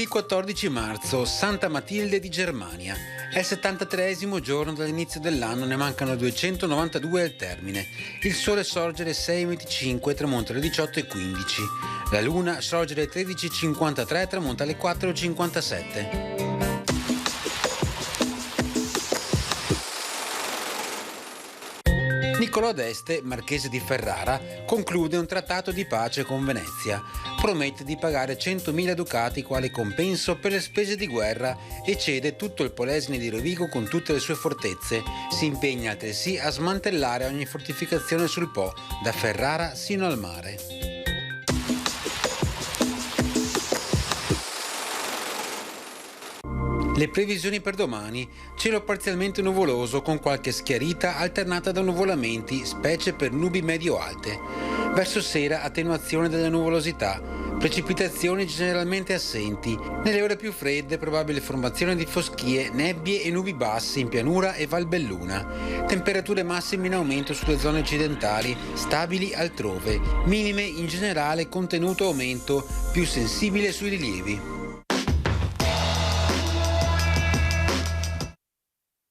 Venerdì 14 marzo, Santa Matilde di Germania. È il 73esimo giorno dall'inizio dell'anno, ne mancano 292 al termine. Il sole sorge alle 6:25 e tramonta alle 18:15. La luna sorge alle 13:53 e tramonta alle 4:57. Niccolò d'Este, marchese di Ferrara, conclude un trattato di pace con Venezia. Promette di pagare 100.000 ducati quale compenso per le spese di guerra e cede tutto il Polesine di Rovigo con tutte le sue fortezze. Si impegna altresì a smantellare ogni fortificazione sul Po, da Ferrara sino al mare. Le previsioni per domani: cielo parzialmente nuvoloso con qualche schiarita alternata da nuvolamenti, specie per nubi medio-alte. Verso sera attenuazione della nuvolosità, precipitazioni generalmente assenti. Nelle ore più fredde probabile formazione di foschie, nebbie e nubi basse in pianura e Valbelluna. Temperature massime in aumento sulle zone occidentali, stabili altrove. Minime in generale contenuto aumento, più sensibile sui rilievi.